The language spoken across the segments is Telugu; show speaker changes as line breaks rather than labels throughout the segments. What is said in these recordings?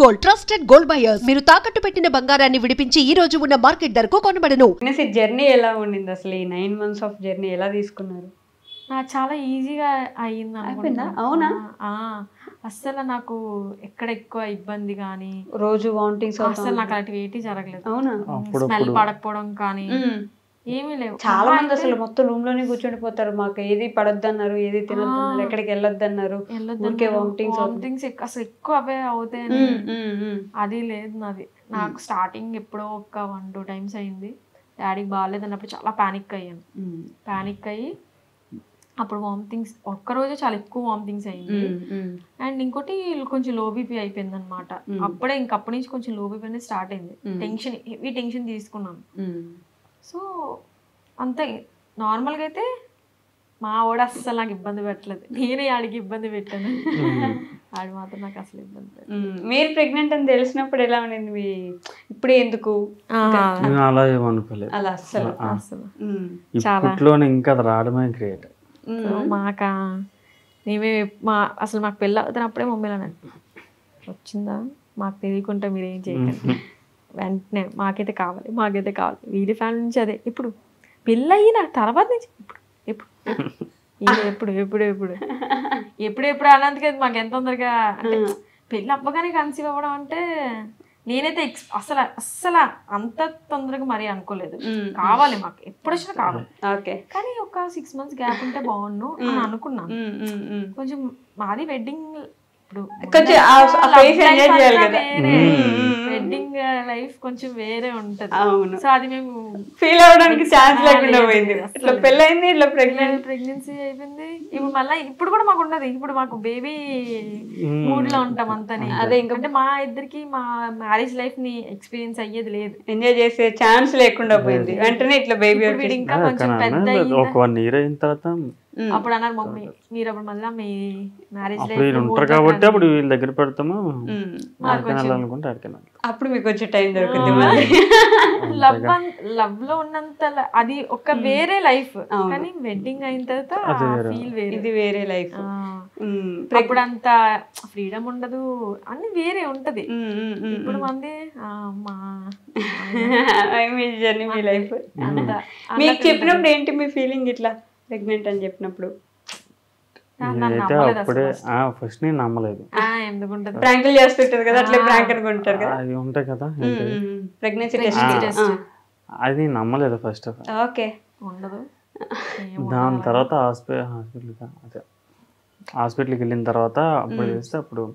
Gold, trusted gold buyers. మీరు తాకట్టు పెట్టిన బంగారాన్ని విడిపించి ఈ రోజు ఉన్న మార్కెట్ ధరకు కొనబడను.
జర్నీ ఎలా ఉండింది అసలు? ఈ 9 months ఆఫ్ జర్నీ ఎలా తీసుకున్నారు?
చాలా ఈజీగా అయ్యింది
అనుకుంటా. అవునా?
అస్సలు నాకు ఎక్కడ ఎక్కువ ఇబ్బంది కానీ
రోజు వామిటింగ్స్
అసలు నాకు అలాంటివి ఏంటి జరగలేదు.
అవునా?
స్మెల్ పడకపోవడం కానీ ఏమీ లేవు.
చాలా మంది అసలు మొత్తం రూమ్ లోనే కూర్చుండిపోతారు. మాకు ఏది పడొద్దన్నారు, ఏది తినొద్దన్నారు, ఎక్కడికి వెళ్ళొద్దన్నారు.
వామిటింగ్స్ అసలు ఎక్కువ అవే అవుతాయని అది లేదు నాది. నాకు స్టార్టింగ్ ఎప్పుడో ఒక 1-2 times అయింది. డాడీకి బాగాలేదు అన్నప్పుడు చాలా ప్యానిక్ అయ్యాను. ప్యానిక్ అయ్యి అప్పుడు వామిటింగ్స్ ఒక్కరోజే చాలా ఎక్కువ వామిటింగ్స్ అయింది. అండ్ ఇంకోటి కొంచెం లో బీపీ అయిపోయింది అనమాట. అప్పుడే ఇంకప్పటి నుంచి కొంచెం లో బీపీ అనేది స్టార్ట్ అయింది. హెవీ టెన్షన్ తీసుకున్నాను. సో అంతే. నార్మల్గా అయితే మా వాడు అస్సలు నాకు ఇబ్బంది పెట్టలేదు, నేనే ఆడికి ఇబ్బంది పెట్టాను. ఆడు మాత్రం నాకు అసలు ఇబ్బంది పెట్టలేదు.
మీరు ప్రెగ్నెంట్ అని తెలిసినప్పుడు ఎలా ఉండేది? మీ ఇప్పుడే ఎందుకు
అలా ఏమనుకోలేదు.
అలా అస్సలు
ఇప్పట్లో ఇంకా అది రావడమే గ్రేట్.
మాకా అసలు మాకు పెళ్ళి అవుతున్నప్పుడే మమ్మీలో వచ్చిందా మాకు తెలియకుండా మీరు ఏం చేయకండి, వెంటనే మాకైతే కావాలి వీడి ఫ్యామిలీ నుంచి అదే. ఇప్పుడు పెళ్ళి అయిన తర్వాత నుంచి ఎప్పుడు అన్నందుకే మాకు ఎంత తొందరగా అంటే పెళ్ళి అవ్వగానే కన్సీవ్ అవ్వడం అంటే నేనైతే అస్సలు అంత తొందరగా మరీ అనుకోలేదు. కావాలి మాకు ఎప్పుడు వచ్చినా కావాలి, కానీ ఒక 6 months గ్యాప్ ఉంటే బాగుండు అని అనుకున్నాను. కొంచెం మాది వెడ్డింగ్ వెడ్డింగ్ లైఫ్ కొంచెం వేరే ఉంటది. సో అది మేము
ఫీల్ అవడానికి ఛాన్స్ లేకుండా పోయింది. ఇట్లా పెళ్ళైంది, ఇట్లా
ప్రెగ్నెన్సీ అయిపోయింది. ఇప్పుడు మళ్ళీ ఇప్పుడు కూడా మాకు ఉండదు. ఇప్పుడు మాకు బేబీ మూడ్ లో ఉంటాం అంతని. అదే ఇంకా మా ఇద్దరికి మా మ్యారేజ్ లైఫ్ ని ఎక్స్పీరియన్స్ అయ్యేది లేదు,
ఎంజాయ్ చేసే ఛాన్స్ లేకుండా పోయింది. వెంటనే ఇట్లా బేబీ
ఇంకా కొంచెం పెద్ద
ఒక 1 year అయిన తర్వాత
అప్పుడు అన్నారు మమ్మీ మీరు అప్పుడు మళ్ళీ మీ మ్యారేజ్
ఉంటారు కాబట్టి అప్పుడు వీళ్ళ దగ్గర పెడతాము అనుకుంటే
అప్పుడు మీకు వచ్చే టైం దొరుకుతుంది.
లవ్ లో ఉన్నంత అది ఒక వేరే లైఫ్, కానీ వెడ్డింగ్ అయిన తర్వాత ఫీల్ వేరే,
ఇది వేరే లైఫ్.
అప్పుడు అంత ఫ్రీడమ్ ఉండదు, అన్ని వేరే ఉంటది. ఇప్పుడు మంది
మీ లైఫ్ మీకు చెప్పినప్పుడు ఏంటి మీ ఫీలింగ్? ఇట్లా ప్రెగ్నెంట్ అని చెప్పినప్పుడు
అప్పుడే ఫస్ట్ నేను నమ్మలేదు.
ప్రాంకులు చేస్తుంటారు కదా, అట్లా ప్రాంక్ అనుకుంటారు కదా,
అది ఉంటాయి కదా
ప్రెగ్నెన్సీ టెస్ట్.
అది నమ్మలేదు ఫస్ట్ ఆఫ్ ఆల్.
ఓకే.
దాని తర్వాత హాస్పిటల్కి వెళ్ళిన తర్వాత అప్పుడు చేస్తే అప్పుడు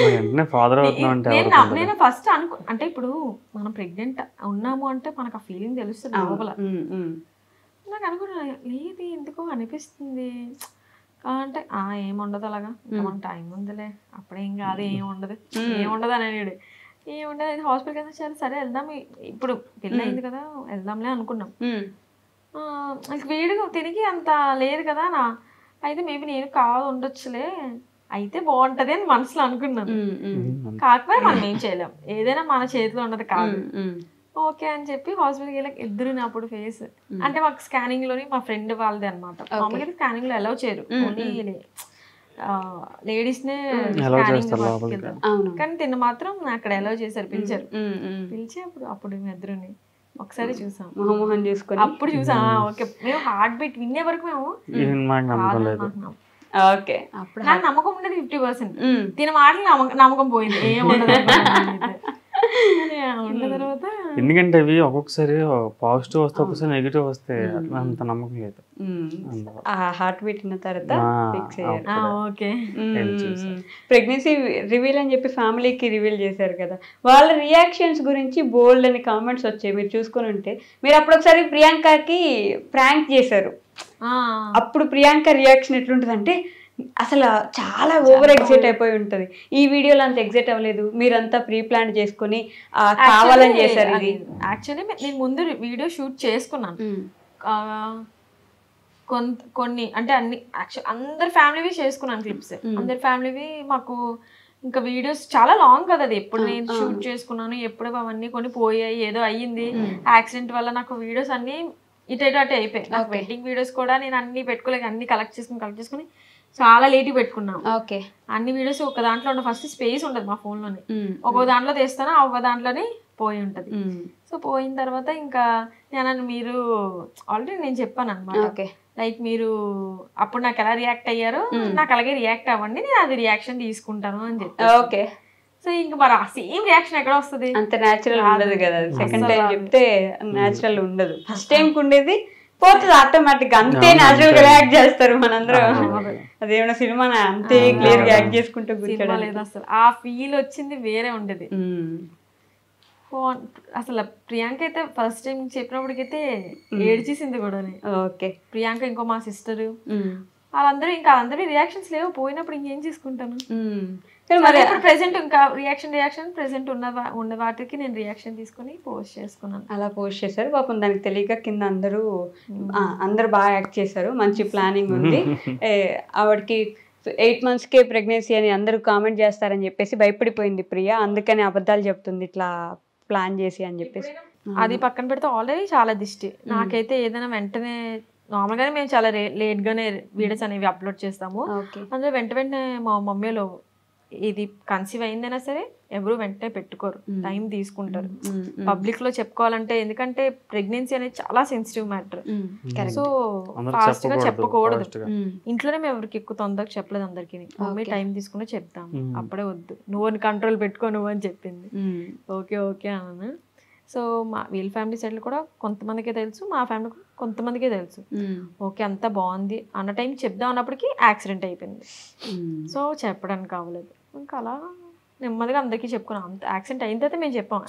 వెంటనే ఫాదర్ అవుతున్నాం అంటే
నేను ఫస్ట్ అంటే ఇప్పుడు మనం ప్రెగ్నెంట్ ఉన్నాము అంటే మనకు ఆ ఫీలింగ్ తెలుస్తుంది లోపల. నాకు అనుకున్నా లేదు ఎందుకో అనిపిస్తుంది అంటే ఏముండదు అలాగా, మన టైం ఉందిలే, అప్పుడేం కాదు, ఏముండదు అని అన్నాడు. ఏముండదు హాస్పిటల్కి వెళ్తే సరే వెళ్దాం, ఇప్పుడు పెళ్ళి అయింది కదా వెళ్దాంలే అనుకున్నాం. వీడికి తిరిగి అంత లేదు కదా అయితే మేబీ నేను కాదు ఉండొచ్చులే, అయితే బాగుంటది అని మనసులో అనుకున్నాను. కాకపోతే మనం ఏం చేయలేం, ఏదైనా మన చేతిలో ఉన్నది కాదు. ఓకే అని చెప్పి హాస్పిటల్కి వెళ్ళి ఇద్దరు అప్పుడు ఫేస్ అంటే మాకు స్కానింగ్ లోని మా ఫ్రెండ్ వాళ్ళదే అనమాట. మామూలుగా స్కానింగ్ లో అలౌ చేయరు, ఓన్లీ లేడీస్ నే స్కానింగ్, కానీ తిన్న మాత్రం అక్కడ అలౌ చేశారు, పిలిచి అప్పుడు మేము ఇద్దరుని ఒకసారి చూసాం, అప్పుడు చూసాం. ఓకే మేము హార్ట్ బీట్ వినే వరకు మేము నాకు నమ్మకం ఉండేది 50%, తిన మాటలు నమ్మకం పోయింది, ఏముండదు.
ఎందుకంటే అవి ఒక్కొక్కసారి పాజిటివ్ వస్తే ఒక్కొక్కసారి నెగిటివ్ వస్తే అంత నమ్మకం లేదు.
హార్ట్ బీట్ అయిన తర్వాత ప్రెగ్నెన్సీ రివీల్ అని చెప్పి ఫ్యామిలీకి రివీల్ చేశారు కదా, వాళ్ళ రియాక్షన్స్ గురించి బోల్డ్ అని కామెంట్స్ వచ్చాయి. మీరు చూసుకుని ఉంటే మీరు అప్పుడు ఒకసారి ప్రియాంకకి ప్రాంక్ చేశారు. అప్పుడు ప్రియాంక రియాక్షన్ ఎట్లుంటుంది అంటే అసలు చాలా ఓవర్ ఎగ్జైట్ అయిపోయి ఉంటది. ఈ వీడియోలో అంత ఎగ్జైట్ అవ్వలేదు, మీరంతా ప్రీ ప్లాన్ చేసుకుని కావాలని చేశారు. ఇది
యాక్చువల్లీ నేను ముందు వీడియో షూట్ చేసుకున్నాను కొన్ని, అంటే అన్ని అందరి ఫ్యామిలీవి చేసుకున్నాను క్లిప్స్, అందరి ఫ్యామిలీవి. మాకు ఇంకా వీడియోస్ చాలా లాంగ్ కదా, అది ఎప్పుడు నేను షూట్ చేసుకున్నాను, ఎప్పుడు అవన్నీ కొన్ని పోయాయి, ఏదో అయ్యింది యాక్సిడెంట్ వల్ల. నాకు వీడియోస్ అన్ని ఇటు అటే అయిపోయాయి. నాకు వెడ్డింగ్ వీడియోస్ కూడా నేను అన్ని పెట్టుకోలేక అన్ని కలెక్ట్ చేసుకుని చాలా లేట్ పెట్టుకున్నాం.
ఓకే.
అన్ని వీడియోస్ ఒక దాంట్లో ఉన్న ఫస్ట్ స్పేస్ ఉండదు మా ఫోన్ లోనే, ఒక దాంట్లో తీస్తాను ఒక దాంట్లోనే పోయి ఉంటది. సో పోయిన తర్వాత ఇంకా మీరు ఆల్రెడీ నేను చెప్పాను అనమాట, లైక్ మీరు అప్పుడు నాకు ఎలా రియాక్ట్ అయ్యారో నాకు అలాగే రియాక్ట్ అవ్వండి, నేను అది రియాక్షన్ తీసుకుంటాను అని చెప్పి.
ఓకే.
సో ఇంకా మరి ఆ సేమ్ రియాక్షన్ ఎక్కడ వస్తుంది,
అంత న్యాచురల్ ఉండదు కదా. సెకండ్ టైం చెప్తే న్యాచురల్ ఉండదు, ఫస్ట్ టైం ఉండేది పోతుంది ఆటోమేటిక్ గా, అంతే న్యాచురల్ గా రియాక్ట్ చేస్తారు మనందరం. అదేమన్నా సినిమా అంతే క్లియర్ గా యాక్ట్ చేసుకుంటూ
కూర్చోలేదు అసలు. ఆ ఫీల్ వచ్చింది వేరే ఉండేది. అసలు ప్రియాంక అయితే ఫస్ట్ టైం చెప్పినప్పటికైతే ఏడ్చేసింది కూడా.
ఓకే.
ప్రియాంక ఇంకో మా సిస్టర్ వాళ్ళందరూ రియాక్షన్స్ లేవు, పోయినప్పుడు ఇంకేం చేసుకుంటాను. మరి ప్రెసెంట్ ఇంకా రియాక్షన్ ప్రెసెంట్ ఉన్న వాటికి నేను రియాక్షన్ తీసుకుని పోస్ట్ చేసుకున్నాను.
అలా పోస్ట్ చేశారు పాపం, దానికి తెలియక కింద అందరూ బాగా యాక్ట్ చేశారు, మంచి ప్లానింగ్ ఉంది. ఆవిడకి 8 monthsకే ప్రెగ్నెన్సీ అని అందరూ కామెంట్ చేస్తారని చెప్పేసి భయపడిపోయింది ప్రియా, అందుకని అబద్ధాలు చెప్తుంది ఇట్లా ప్లాన్ చేసి అని చెప్పేసి.
అది పక్కన పెడితే ఆల్రెడీ చాలా దిష్టి. నాకైతే ఏదైనా వెంటనే నార్మల్గానే మేము చాలా లేట్గానే వీడియోస్ అనేవి అప్లోడ్ చేస్తాము. అందులో వెంటనే మా మమ్మీలో ఇది కన్సీవ్ అయిందైనా సరే ఎవరు వెంటనే పెట్టుకోరు, టైం తీసుకుంటారు పబ్లిక్ లో చెప్పుకోవాలంటే. ఎందుకంటే ప్రెగ్నెన్సీ అనేది చాలా సెన్సిటివ్ మ్యాటర్. సో ఫాస్ట్ గా చెప్పకూడదు. ఇంట్లోనే మేము ఎవరికి ఎక్కువ తొందరగా చెప్పలేదు అందరికి. మమ్మీ టైం తీసుకుని చెప్తాము, అప్పుడే వద్దు నువ్వు కంట్రోల్ పెట్టుకో నువ్వు అని చెప్పింది. ఓకే ఓకే అన్నాను. సో వీళ్ళ ఫ్యామిలీ సైడ్ కూడా కొంతమందికే తెలుసు, మా ఫ్యామిలీ కొంతమందికే తెలుసు. ఓకే అంతా బాగుంది అన్న టైం చెప్దాం అన్నప్పటికీ యాక్సిడెంట్ అయిపోయింది. సో చెప్పడానికి కావలేదు. ఇంకా అలా నెమ్మదిగా అందరికీ చెప్పుకున్నాం. అంత యాక్సిడెంట్ అయిన తర్వాత మేము చెప్పాం.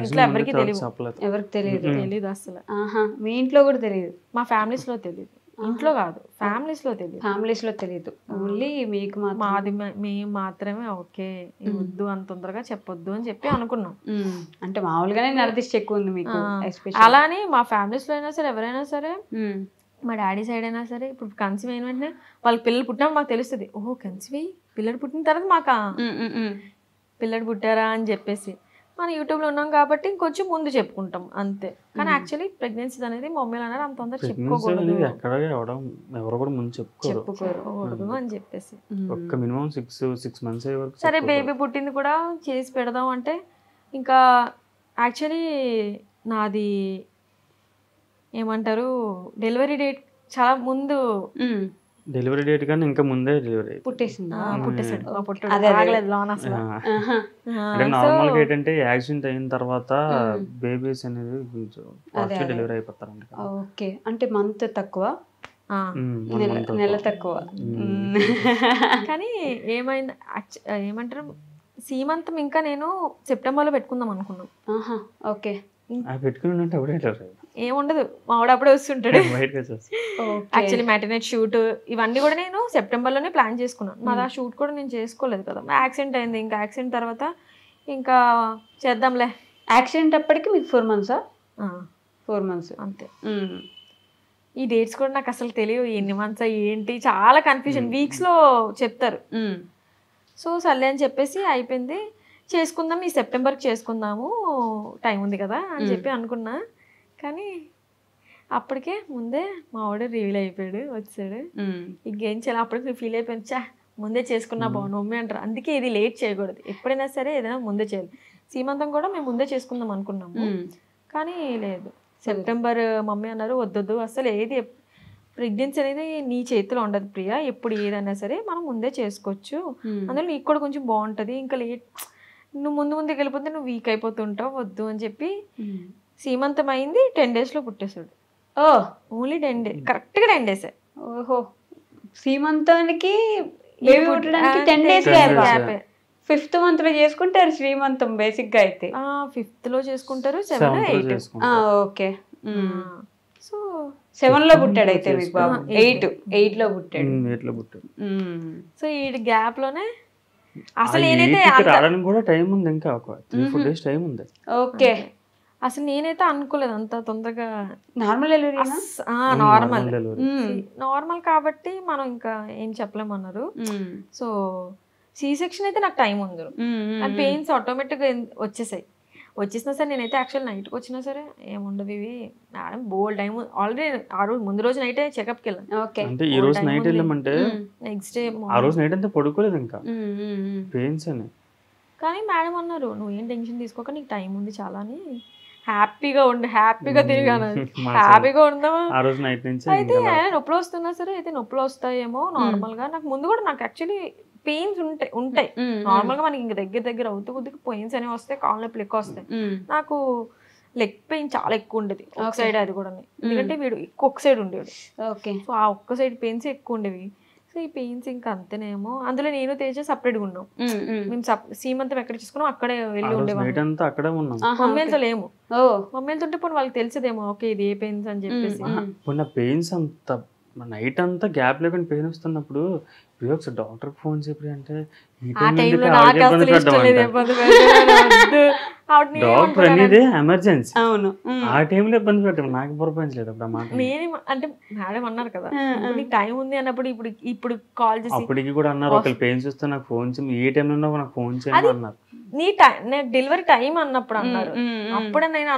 ఇంట్లో ఎవరికి తెలియదు అసలు.
మీ ఇంట్లో కూడా తెలియదు?
మా ఫ్యామిలీస్ లో తెలియదు, ఇంట్లో కాదు ఫ్యామిలీస్ లో తెలియదు.
ఓన్లీ మీకు
మాది మేము మాత్రమే ఓకే వద్దు అంత తొందరగా చెప్పొద్దు అని చెప్పి అనుకున్నాం.
అంటే మామూలుగానే నరదిష్టి ఎక్కువ ఉంది మీకు.
అలానే మా ఫ్యామిలీస్ లో అయినా సరే ఎవరైనా సరే, మా డాడీ సైడ్ అయినా సరే, ఇప్పుడు కన్సీవ్ అయిన వెంటనే వాళ్ళకి పిల్లలు పుట్టినప్పుడు మాకు తెలుస్తుంది, ఓహో కన్సీవ్ అయ్యి పిల్లలు పుట్టిన తర్వాత మాకు పిల్లలు పుట్టారా అని చెప్పేసి. మనం యూట్యూబ్లో ఉన్నాం కాబట్టి ఇంకొంచెం ముందు చెప్పుకుంటాం అంతే. కానీ యాక్చువల్లీ ప్రెగ్నెన్సీ అనేది మమ్మీలు అన్నారు అంత తొందరగా చెప్పుకోకూడదు అని చెప్పేసి. సరే బేబీ పుట్టింది కూడా చేసి పెడదాం అంటే, ఇంకా యాక్చువల్లీ నాది ఏమంటారు డెలివరీ డేట్ చాలా ముందు,
డెలివరీ డేట్ కానీ ఇంకా ముందే డెలివరీ
పుట్టేసాడు.
నార్మల్గా ఏంటంటే యాక్సిడెంట్ అయిన తర్వాత బేబీస్ అనేది డెలివరీ అయిపోతారంట.
ఓకే. అంటే మంత్ తక్కువ, నెల తక్కువ.
కానీ ఏమంటారు సీమంతం ఇంకా నేను సెప్టెంబర్ లో పెట్టుకుందాం అనుకున్నాం.
ఓకే.
పెట్టుకుని
ఏముండదు, మా వాడు అప్పుడే వస్తుంటాడు. యాక్చువల్లీ మ్యాటర్నెట్ షూట్ ఇవన్నీ కూడా నేను సెప్టెంబర్ లోనే ప్లాన్ చేసుకున్నాను. నాది ఆ షూట్ కూడా నేను చేసుకోలేదు కదా, యాక్సిడెంట్ అయింది. ఇంకా యాక్సిడెంట్ తర్వాత ఇంకా చేద్దాంలే.
యాక్సిడెంట్ అప్పటికి మీకు 4 months? 4 months
అంతే. ఈ డేట్స్ కూడా నాకు అసలు తెలియదు, ఎన్ని మంత్స్ ఏంటి, చాలా కన్ఫ్యూజన్. వీక్స్ లో చెప్తారు. సో సర్లే అని చెప్పేసి అయిపోయింది. చేసుకుందాం ఈ సెప్టెంబర్కి చేసుకుందాము, టైం ఉంది కదా అని చెప్పి అనుకున్నా. కానీ అప్పటికే ముందే మా వాడు రివీల్ అయిపోయాడు, వచ్చాడు. ఇంకేం చేయాలి, అప్పటికి ఫీల్ అయిపోయింది, చా ముందే చేసుకున్నా బాగుండు మమ్మీ అంటారు. అందుకే ఇది లేట్ చేయకూడదు, ఎప్పుడైనా సరే ఏదైనా ముందే చేయాలి. సీమంతం కూడా మేము ముందే చేసుకుందాం అనుకున్నాము, కానీ లేదు. సెప్టెంబర్ మమ్మీ అన్నారు వద్దొద్దు అసలు, ఏది ప్రెగ్నెన్సీ అనేది నీ చేతిలో ఉండదు ప్రియా, ఎప్పుడు ఏదైనా సరే మనం ముందే చేసుకోవచ్చు, అందులో నీకు కూడా కొంచెం బాగుంటుంది. ఇంకా లేట్ నువ్వు ముందుకు వెళ్ళిపోతే నువ్వు వీక్ అయిపోతుంటావు, వద్దు అని చెప్పి సీమంతం అయింది 10 days లో పుట్టేశాడు. ఓన్లీ 10 days, కరెక్ట్గా 10 days.
ఓహో, సీమంతానికి బేబీ పుట్టడానికి 10 days గ్యాప్. 5th month లో చేసుకుంటారు శ్రీమంతం బేసిక్ గా అయితే.
5th లో చేసుకుంటారు, 7, 8.
ఓకే. సో 7 లో పుట్టాడు అయితే మీకు బాబు. 8 లో పుట్టాడు.
సో ఈ గ్యాప్ లోనే అసలు నేనైతే
కూడా టైం ఉంది, ఇంకా ఒక 3-4 days టైం ఉంది.
ఓకే.
అసలు నేనైతే అనుకోలేదు అంత తొందరగా.
నార్మల్
నార్మల్ కాబట్టి మనం ఇంకా ఏం చెప్పలేమన్నారు. సో సి సెక్షన్ అయితే నాకు టైం ఉంది, పెయిన్స్ ఆటోమేటిక్ గా వచ్చేసాయి. వచ్చేసినా సరే నేనైతే యాక్చువల్ నైట్కి వచ్చినా సరే ఏముండదు ఇవి మేడం బోల్ టైం ఆల్రెడీ ఆ రోజు ముందు రోజు నైటే చెకప్కి వెళ్ళాను.
ఓకే.
అంటే ఈ రోజు నైట్ వెళ్ళామంటే
నెక్స్ట్ డే
ఆ రోజు నైట్ అంతా పడుకోలేదు ఇంకా పెయిన్స్ అని.
కానీ మేడం అన్నారు నువ్వు ఏం టెన్షన్ తీసుకోక నీకు టైం ఉంది చాలా అని, హ్యాపీగా ఉండి హ్యాపీగా తిరిగాను, హ్యాపీగా ఉందామా.
ఆ రోజు నైట్ నుంచి
అయితే నొప్పులు వస్తున్నా సరే అయితే నొప్పులు వస్తాయేమో నార్మల్ గా. నాకు ముందు కూడా నాకు యాక్చువల్లీ పెయిన్స్ ఉంటాయి నార్మల్ గా, మనకి ఇంక దగ్గర అవుతూ కొద్దిగా పెయిన్స్ అనేవి వస్తాయి, కాళ్ళ నొప్పులు ఎక్కువ వస్తాయి. నాకు లెగ్ పెయిన్ చాలా ఎక్కువ ఉండేది ఒక సైడ్, అది కూడా ఎందుకంటే వీడు ఒక్క సైడ్ ఉండేవాడు.
ఓకే.
సో ఆ ఒక్క సైడ్ పెయిన్స్ ఎక్కువ ఉండేవి. సో ఈ పెయిన్స్ ఇంకా అంతేనేమో. అందులో నేను తేజ సపరేట్గా ఉన్నాం, మేము సీమంతం ఎక్కడ చూసుకున్నాం అక్కడే వెళ్ళి ఉండేవాళ్ళం. మమ్మీలతో లేము, మమ్మీలతో ఉంటే పోనీ వాళ్ళకి తెలిసేదేమో ఓకే ఇది ఏ పెయిన్స్ అని చెప్పేసి.
పెయిన్స్ అంత నైట్ అంతా గ్యాప్ లేకుండా పెయిన్ వస్తున్నప్పుడు ఒకసారి డాక్టర్కి ఫోన్ చెప్పి అంటే డాక్టర్ అనేది ఎమర్జెన్సీ,
అవును
ఆ టైంలో ఇబ్బంది పెట్టాము. నాకు ప్రపంచలేదు అప్పుడు ఆ మాట.
నేను అంటే మేడం అన్నారు కదా నీకు టైం ఉంది అన్నప్పుడు ఇప్పుడు కాల్ చేసి
అప్పటికి కూడా అన్నారు ఒకళ్ళు పెయిన్స్ వస్తే నాకు ఫోన్ చేయి, ఏ టైంలో ఉన్నావు నాకు ఫోన్ చేయమని అన్నారు.
నీ నాకు డెలివరీ టైం అన్నప్పుడు అన్నారు, అప్పుడే నేను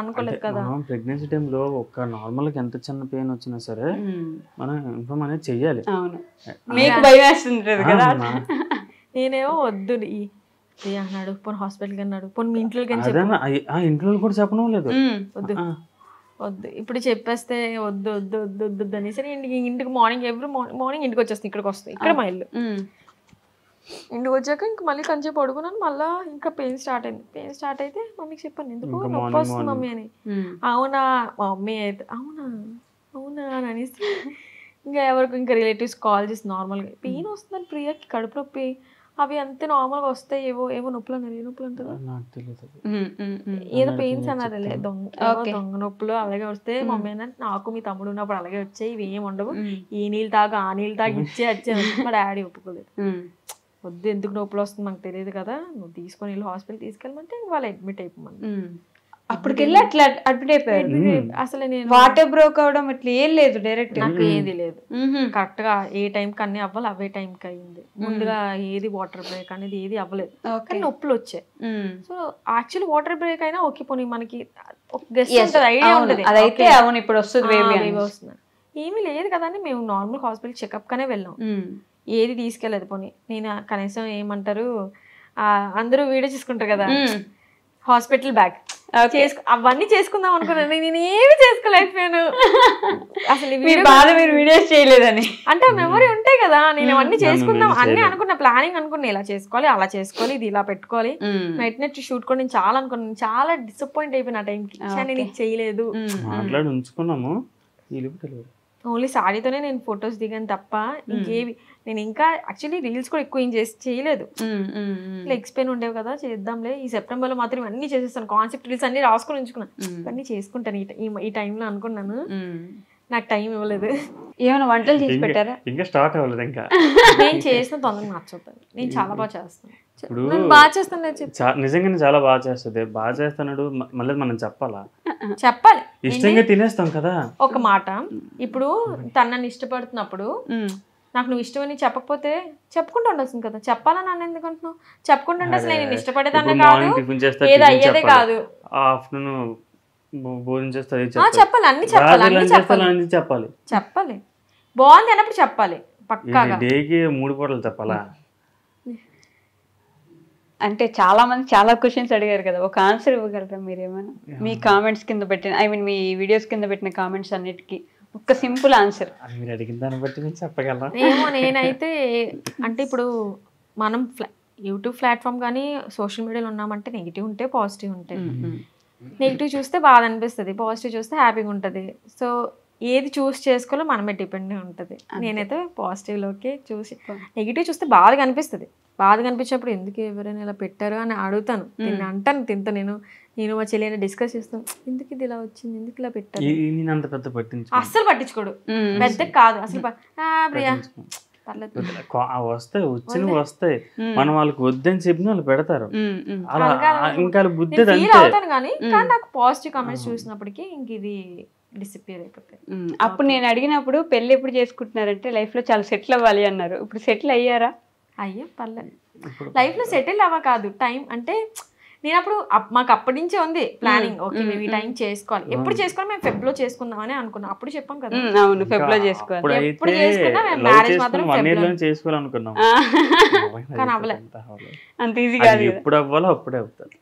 అనుకోలేదు కదా.
ప్రెగ్నెన్సీ టైంలో ఒక నార్మల్ గా ఎంత చిన్న పెయిన్ వచ్చినా సరే మనం ఇన్ఫార్మ్ అనేది చెయ్యాలి.
నేనేమో వద్దు అన్నాడు, పోనీ హాస్పిటల్కి అన్నాడు, పోనీ మీ ఇంట్లోకి
ఇంట్లో కూడా చెప్పడం లేదు,
వద్దు వద్దు ఇప్పుడు చెప్పేస్తే వద్దు వద్దు వద్దు వద్దు అనేసి ఇంటికి మార్నింగ్ మార్నింగ్ ఇంటికి వచ్చేస్తాను, ఇక్కడికి వస్తాయి, ఇక్కడ మా ఇల్లు. ఇంటికి వచ్చాక ఇంక మళ్ళీ కొంచెం పడుకున్నాను, మళ్ళీ ఇంకా పెయిన్ స్టార్ట్ అయింది. పెయిన్ స్టార్ట్ అయితే మమ్మీకి చెప్పాను ఎందుకు నొప్పి వస్తుంది మమ్మీ అని. అవునా మా మమ్మీ అయితే అవునా అవునా అని అనేసి ఇంకా ఎవరికి ఇంకా రిలేటివ్స్ కాల్ చేసి నార్మల్గా పెయిన్ వస్తుందని ప్రియాకి కడుపు నొప్పి అవి అంతే నార్మల్గా వస్తాయి, ఏవో నొప్పులు అన్నారు. ఏ నొప్పులు అంటారు ఏదో పెయిన్స్ అన్నారు, దొంగ నొప్పులు అలాగే వస్తే మమ్మీ అన్న నాకు మీ తమ్ముడు ఉన్నప్పుడు అలాగే వచ్చాయి, ఇవి ఏమి ఉండవు, ఈ నీళ్ళు తాగు ఆ నీళ్ళు తాగి వచ్చే మా డాడీ ఒప్పుకోలేదు. వద్దు ఎందుకు నొప్పులు వస్తుంది మాకు తెలియదు కదా, నువ్వు తీసుకొని వెళ్ళి హాస్పిటల్ తీసుకెళ్ళమంటే వాళ్ళు అడ్మిట్ అయిపోమని.
అప్పటికెళ్ళి అట్లా అడ్మిట్ అయిపోయారు.
అసలు నేను
వాటర్ బ్రోక్ అవడం ఇట్లా ఏం లేదు, డైరెక్ట్
నాకు ఏది లేదు, కరెక్ట్ గా ఏ టైంకి అన్ని అవ్వాలి అవే టైంకి అయింది. ముందుగా ఏది వాటర్ బ్రేక్ అనేది ఏది అవ్వలేదు, కానీ నొప్పులు వచ్చాయి. సో యాక్చువల్లీ వాటర్ బ్రేక్ అయినా ఓకే పోనీ మనకి ఐడియా ఉంటుంది
అదైతే అవును ఇప్పుడు వస్తుంది
వస్తుంది, ఏమీ లేదు కదా అని మేము నార్మల్ హాస్పిటల్ చెకప్ కానే వెళ్ళాం, ఏది తీసుకెళ్ళదు. పోనీ నేను కనీసం ఏమంటారు అందరూ వీడియో చేసుకుంటారు కదా హాస్పిటల్ బ్యాగ్ అవన్నీ చేసుకుందాం అనుకున్నాను, నేను ఏమి చేసుకోలేకపోయాను. అసలు
వీడియోస్ చేయలేదని
అంటే మెమరీ ఉంటాయి కదా, నేను అవన్నీ చేసుకుందాం అన్ని అనుకున్నా, ప్లానింగ్ అనుకున్నా ఇలా చేసుకోవాలి అలా చేసుకోవాలి ఇది ఇలా పెట్టుకోవాలి, నైట్ షూట్ కూడా నేను చాలా అనుకున్నాను. చాలా డిసప్పాయింట్ అయిపోయిన ఆ టైంకి, నేను ఇది చేయలేదు. ఓన్లీ సారీతోనే నేను ఫొటోస్ దిగాను తప్ప ఇంకేవి నేను ఇంకా యాక్చువల్లీ రీల్స్ కూడా ఎక్కువ ఏం చేయలేదు. లెగ్స్ పెయిన్ ఉండేవి కదా చేద్దాంలే ఈ సెప్టెంబర్ లో మాత్రం అన్ని చేసేస్తాను, కాన్సెప్ట్ రీల్స్ అన్ని రాసుకొని ఉంచుకున్నాను, ఇవన్నీ చేసుకుంటాను ఈ టైంలో అనుకున్నాను. నాకు టైం ఇవ్వలేదు.
ఏమైనా వంటలు చేసి పెట్టారా?
ఇంకా స్టార్ట్ అవ్వలేదు. ఇంకా
నేను చేసిన తొందరగా నచ్చుతాను, నేను చాలా బాగా చేస్తాను, బాగా చేస్తాను,
నిజంగానే చాలా బాగా చేస్తుంది. బాగా చేస్తున్నాడు మళ్ళీ మనం చెప్పాలి ఇష్టంగా తినేస్తాం కదా.
ఒక మాట ఇప్పుడు తను నన్ను ఇష్టపడుతున్నప్పుడు నాకు నువ్వు ఇష్టమని చెప్పకపోతే చెప్పుకుంటూ ఉండాల్సింది కదా, చెప్పాలని నన్ను ఎందుకు అంటున్నావు? చెప్పుకుంటుంటే అసలు నేను ఇష్టపడేదాన్ని కాదు, ఏదో అయ్యేదే కాదు.
ఆఫ్టర్నూన్ భోజనం చేస్తే
చెప్పాలి, అన్ని చెప్పాలి, అన్ని చెప్పాలి బాగుంది అన్నప్పుడు చెప్పాలి పక్కాగా.
డేకి 3 పూటలు చెప్పాలా?
అంటే చాలా మంది చాలా క్వశ్చన్స్ అడిగారు కదా, ఒక ఆన్సర్ ఇవ్వగలరా మీరేమైనా? మీ కామెంట్స్ కింద పెట్టిన మీ వీడియోస్ కింద పెట్టిన కామెంట్స్ అన్నిటికీ ఒక సింపుల్ ఆన్సర్.
మీరు అడిగిన దాన్ని బట్టి నేను చెప్పగలరా?
ఏమో నేనైతే అంటే ఇప్పుడు మనం యూట్యూబ్ ప్లాట్ఫామ్ కానీ సోషల్ మీడియాలో ఉన్నామంటే నెగిటివ్ ఉంటే పాజిటివ్ ఉంటాయి. నెగిటివ్ చూస్తే బాధ అనిపిస్తుంది, పాజిటివ్ చూస్తే హ్యాపీగా ఉంటుంది. సో ఏది చూస్ చేసుకోవాలో మనమే డిపెండ్ ఉంటుంది. నేనైతే పాజిటివ్లోకి చూసి, నెగిటివ్ చూస్తే బాధగా అనిపిస్తుంది. బాధగా అనిపించినప్పుడు ఎందుకు ఎవరైనా ఇలా పెట్టారు అని అడుగుతాను, నేను అంటాను తింటా. నేను మా చెల్లి డిస్కస్ చేస్తాను, ఎందుకు ఇది ఇలా వచ్చింది, ఎందుకు ఇలా పెట్టారు. అస్సలు పట్టించుకోడు, పెద్ద కాదు అసలు. ప్రియా
వస్తాయి మనం వాళ్ళకి వద్దని చెప్పిన వాళ్ళు పెడతారు,
అవుతాను కానీ నాకు పాజిటివ్ కామెంట్స్ చూసినప్పటికీ ఇంక ఇది డిసప్పియర్ అయిపోతాయి.
అప్పుడు నేను అడిగినప్పుడు పెళ్లి ఎప్పుడు చేసుకుంటున్నారంటే లైఫ్ లో చాలా సెటిల్ అవ్వాలి అన్నారు. ఇప్పుడు సెటిల్ అయ్యారా?
అయ్యా పర్లేదు, లైఫ్ లో సెటిల్ అవ్వ కాదు, టైం అంటే నేను అప్పుడు మాకు అప్పటి నుంచే ఉంది ప్లానింగ్, ఓకే మేము ఈ టైం చేసుకోవాలి, ఎప్పుడు చేసుకోవాలి, మేము ఫెబ్ లో చేసుకుందామని అనుకున్నాం. అప్పుడు చెప్పాం కదా
అవును ఫెబ్ లో చేసుకోవాలి.
ఎప్పుడు చేసుకున్నా మేము మ్యారేజ్ మాత్రం
చేసుకోవాలనుకున్నాం,
కానీ అవ్వలే.
అంత ఈజీ కాదు.
ఎప్పుడు అవ్వాలో అప్పుడే అవుతారు.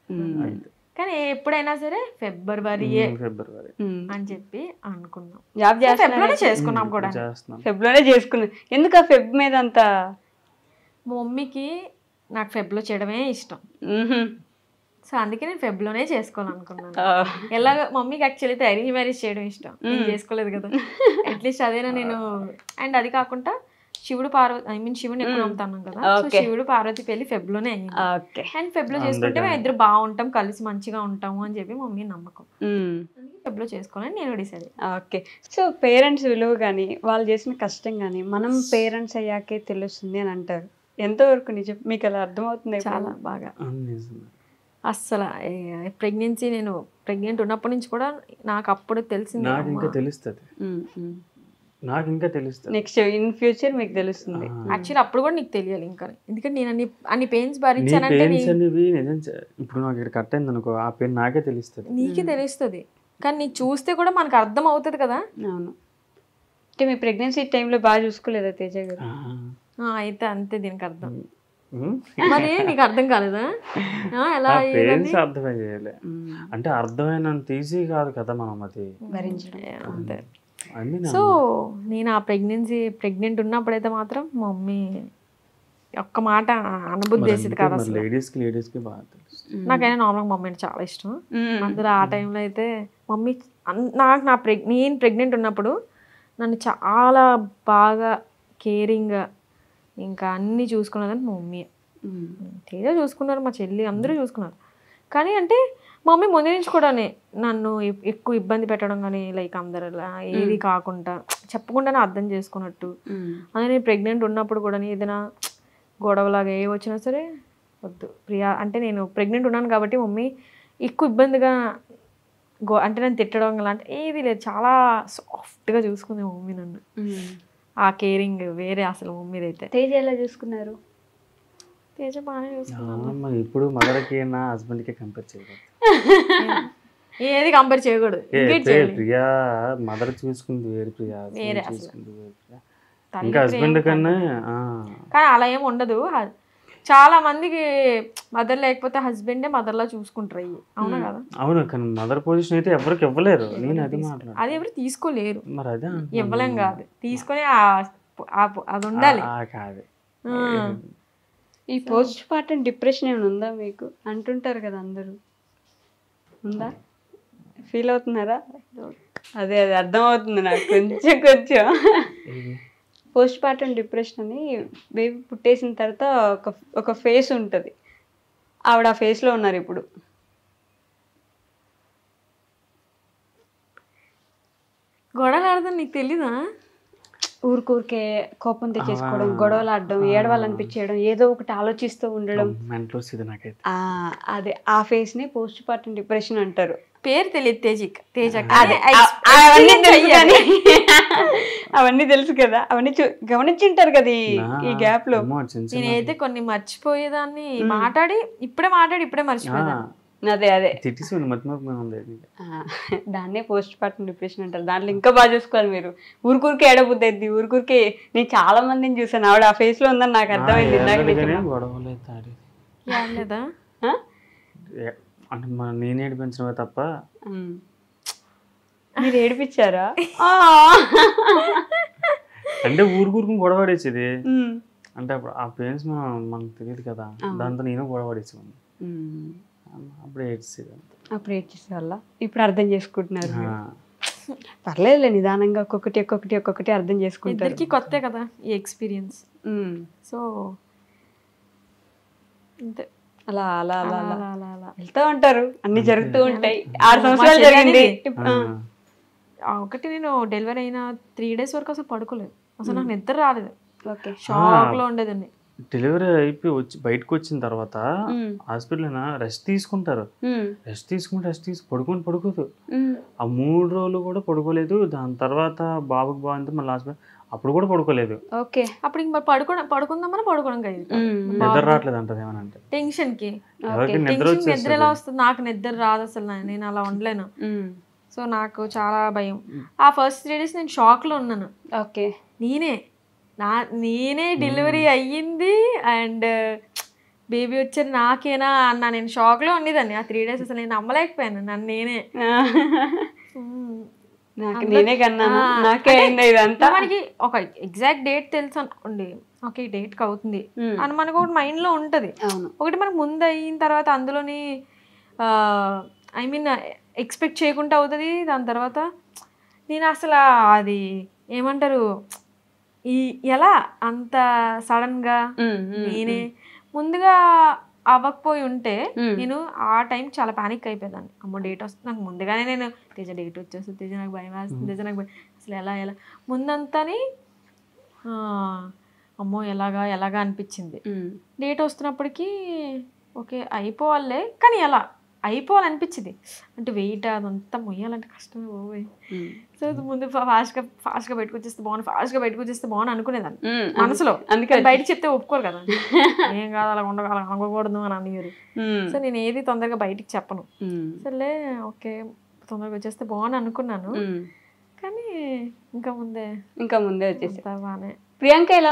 కానీ ఎప్పుడైనా సరే ఫిబ్రవరి అని చెప్పి అనుకున్నాం.
జాబ్
ఫెబ్ లోనే చేసుకున్నాం కూడా.
ఫెబ్ లోనే చేసుకున్నాం. ఎందుకు ఆ ఫెబ్ మీద అంత?
మా మమ్మీకి నాకు ఫెబ్ లో చేయడమే ఇష్టం, సో అందుకే నేను ఫెబ్ లోనే చేసుకోవాలనుకున్నాను. ఎలాగ మమ్మీకి యాక్చువల్లీ అరేంజ్ మ్యారేజ్ చేయడం ఇష్టం, నేను చేసుకోలేదు కదా, అట్లీస్ట్ అదేనా నేను. అండ్ అది కాకుండా శివుడు పార్వతి, శివుని ఎక్కువ నమ్ముతాను కదా, సో శివుడు పార్వతి పెళ్లి ఫెబ్ లోనే అయింది. అండ్ ఫెబ్ లో చేసుకుంటే మేము ఇద్దరు బాగుంటాం, కలిసి మంచిగా ఉంటాము అని చెప్పి మమ్మీ నమ్మకం. ఫెబ్ లో చేసుకోవాలని నేను డిసైడ్.
ఓకే. సో పేరెంట్స్ విలువ కానీ వాళ్ళు చేసిన కష్టం కానీ మనం పేరెంట్స్ అయ్యాకే తెలుస్తుంది అని అంటారు. ఎంతవరకు నిజం? మీకు అలా అర్థమవుతుంది?
చాలా బాగా. అస్సలు ప్రెగ్నెన్సీ, నేను ప్రెగ్నెంట్ ఉన్నప్పటి నుంచి కూడా నాకు అప్పుడు తెలిసింది.
నాకు ఇంకా తెలుస్తుంది
నెక్స్ట్ ఇన్ ఫ్యూచర్ మీకు తెలుస్తుంది.
యాక్చువల్లీ అప్పుడు కూడా నీకు తెలియాలి ఇంకా, ఎందుకంటే నేను అన్ని పెయిన్స్ భరించానంటే.
ఇప్పుడు నాకు ఇక్కడ కట్ అయింది అనుకో, ఆ పెయిన్ నాకే తెలుస్తుంది,
నీకే తెలుస్తుంది, కానీ నీకు చూస్తే కూడా మనకు అర్థం అవుతుంది కదా.
అవును. అంటే మీ ప్రెగ్నెన్సీ టైంలో బాగా చూసుకోలేదా తేజ గారు?
అయితే అంతే దీనికి అర్థం. మరి నీకు అర్థం కాలేదా? ఎలా
అర్థమే చేయాలి అంటే అర్థమైనంత ఈజీ కాదు కదా మనం అది
భరించడం.
అంతే. సో నేను ఆ ప్రెగ్నెంట్ ఉన్నప్పుడైతే మాత్రం మమ్మీ ఒక్క మాట అనబుద్ధి వేసేది కాదు అసలు.
లేడీస్కి బాగా తెలుసు.
నాకైనా నార్మల్గా మమ్మీ అంటే చాలా ఇష్టం. అందులో ఆ టైంలో అయితే మమ్మీ నేను ప్రెగ్నెంట్ ఉన్నప్పుడు నన్ను చాలా బాగా కేరింగ్గా ఇంకా అన్నీ చూసుకున్నదని మా మమ్మీ. తేజ చూసుకున్నారు, మా చెల్లి అందరూ చూసుకున్నారు. కానీ అంటే మా మమ్మీ ముందు నుంచి కూడా నన్ను ఎక్కువ ఇబ్బంది పెట్టడం కానీ, లైక్ అందరు ఏది కాకుండా చెప్పకుండానే అర్థం చేసుకున్నట్టు. అదే నేను ప్రెగ్నెంట్ ఉన్నప్పుడు కూడా ఏదైనా గొడవలాగా ఏ వచ్చినా సరే వద్దు ప్రియా అంటే, నేను ప్రెగ్నెంట్ ఉన్నాను కాబట్టి మమ్మీ ఎక్కువ ఇబ్బందిగా అంటే నన్ను తిట్టడం అలాంటి ఏది లేదు, చాలా సాఫ్ట్గా చూసుకుంది మమ్మీ నన్ను. ఆ కేరింగ్ వేరే అసలు మమ్మీది అయితే.
తేజ ఎలా చూసుకున్నారు?
తేజ బాగానే చూసుకున్నాను.
ఇప్పుడు మదర్కి నా హస్బెండ్కి కంపేర్ చేయకూడదు,
ఏది కంపేర్ చేయకూడదు.
ప్రియా మదర్ చూసుకుంది వేరు, ప్రియా చూసుకుంది వేరు, ఇంకా హస్బెండ్ కన్నా.
కానీ అలా ఏమి ఉండదు. చాలా మందికి మదర్ లేకపోతే హస్బెండే మదర్లా చూసుకుంటారు. అవునా కదా?
అవును, కానీ మదర్ పొజిషన్ అయితే ఎవరికి ఇవ్వలేరు. నేను అది మాట్లాడు,
అది ఎవరు తీసుకోలేరు.
మరి అదే
ఇవ్వలేం కాదు, తీసుకొని అది ఉండాలి.
కాదు.
ఈ పోస్ట్ పార్టం డిప్రెషన్ ఏమైనా ఉందా మీకు? అంటుంటారు కదా అందరూ, ఉందా? ఫీల్ అవుతున్నారా? అదే అర్థమవుతుంది నాకు కొంచెం. పోస్ట్ పార్టం డిప్రెషన్ అని బేబీ పుట్టేసిన తర్వాత ఒక ఫేస్ ఉంటుంది, ఆవిడ ఆ ఫేస్లో ఉన్నారు ఇప్పుడు.
గొడవలు ఆడదాం నీకు తెలీదా?
ఊరికే కోపం తెచ్చేసుకోవడం, గొడవలు ఆడడం, ఏడవాలనిపించేయడం, ఏదో ఒకటి ఆలోచిస్తూ ఉండడం, అదే ఆ ఫేస్ ని పోస్ట్ పార్టం డిప్రెషన్ అంటారు.
పేరు తెలియదు తేజ.
అవన్నీ తెలుసు కదా, అవన్నీ గమనించుంటారు కదా ఈ గ్యాప్ లో.
నేనైతే కొన్ని మర్చిపోయేదాన్ని, ఇప్పుడే మర్చిపోయేదాన్ని.
అదే దాన్నే పోస్ట్ పార్టం డిప్రెషన్ అంటారు. దాంట్లో ఇంకా బాగా చూసుకోవాలి మీరు. ఊరికే ఏడబుద్ది అయింది, ఊరికే. నేను చాలా మందిని చూసాను, ఆవిడ ఆ ఫేస్ లో ఉందని నాకు అర్థమైంది.
అంటే నేను ఏడిపించడమే తప్ప.
మీరు ఏడిపించారా? అంటే
ఊరికి గొడవ పడేసేది. అంటే అప్పుడు ఆ పెయిన్స్ మనకు తెలియదు కదా, దాంతో నేను గొడవ పడేసేవాడిని. అప్పుడు
ఏడ్చేసే వల్ల ఇప్పుడు అర్థం చేసుకుంటున్నారు. పర్లేదులే, నిదానంగా ఒక్కొక్కటి అర్థం చేసుకుంటారు.
కొత్త కదా ఈ ఎక్స్పీరియన్స్. సో అంతే, అలా
వెళ్తూ ఉంటారు, అన్ని జరుగుతూ ఉంటాయి. 6 సంవత్సరాలు జరిగింది.
ఒకటి నేను డెలివరీ అయిన 3 days వరకు అసలు పడుకోలేదు, అసలు నాకు నిద్ర రాలేదు. షాక్ లో ఉండేదాన్ని.
డెలివరీ అయిపోయి బయటకు వచ్చిన తర్వాత హాస్పిటల్ రెస్ట్ తీసుకుంటారు, రెస్ట్ పడుకోదు. ఆ 3 రోజులు కూడా పడుకోలేదు. దాని తర్వాత బాబుకి బాగుంది, మళ్ళీ హాస్పిటల్ అప్పుడు కూడా పడుకోలేదు.
ఓకే.
అప్పుడు ఇంక పడుకుందామని పడుకోవడం కదా,
నిద్ర రావట్లేదు అంటది ఏమనంటే.
టెన్షన్ కి
ఎవరికి నిద్ర
నిద్ర ఎలా వస్తుంది, నాకు నిద్ర రాదు అసలు, నేను అలా ఉండలేను. సో నాకు చాలా భయం. ఆ ఫస్ట్ 3 days నేను షాక్ లో ఉన్నాను.
ఓకే.
నేనే డెలివరీ అయ్యింది అండ్ బేబీ వచ్చేది నాకేనా అన్న నేను షాక్ లో ఉండేదాన్ని. ఆ 3 days అసలు నేను నమ్మలేకపోయాను నన్ను నేనే.
నేనే కన్నాను, నాకే అయింది ఇదంతా.
మనకి ఒక ఎగ్జాక్ట్ డేట్ తెలుసు అనుకోండి, ఓకే ఈ డేట్కి అవుతుంది అని మనకు ఒకటి మైండ్ లో ఉంటది. ఒకటి మనకు ముందు అయిన తర్వాత అందులోని ఐ మీన్ ఎక్స్పెక్ట్ చేయకుండా అవుతుంది. దాని తర్వాత నేను అసలు అది ఏమంటారు ఎలా అంత సడన్ గా నేనే ముందుగా అవ్వకపోయి ఉంటే నేను ఆ టైం చాలా పానిక్ అయిపోయేదాన్ని. అమ్మో డేట్ వస్తుంది నాకు ముందుగానే, నేను తేజ డేట్ వచ్చేస్తుంది, తేజ నాకు భయం వేస్తుంది, తేజ నాకు అసలు ఎలా ముందంతాని అమ్మో ఎలాగా అనిపించింది. డేట్ వస్తున్నప్పటికీ ఓకే అయిపోవాలే, కానీ ఎలా అయిపోవాలనిపించింది అంటే వెయిట్ అదంతా మొయ్యాలంటే కష్టమే పోయి. సో ముందు ఫాస్ట్గా బయటకు వచ్చేస్తే బాగుంది అనుకునేదాన్ని మనసులో. అందుకని బయట చెప్తే ఒప్పుకోరు కదా, ఏం కాదు అలా అనకూడదు అని అనేవారు. సో నేను ఏది తొందరగా బయటికి చెప్పను. సర్లే ఓకే తొందరగా వచ్చేస్తే బాగుంది అనుకున్నాను, కానీ ఇంకా ముందే
వచ్చేసి
బాగానే.
ప్రియాంక ఎలా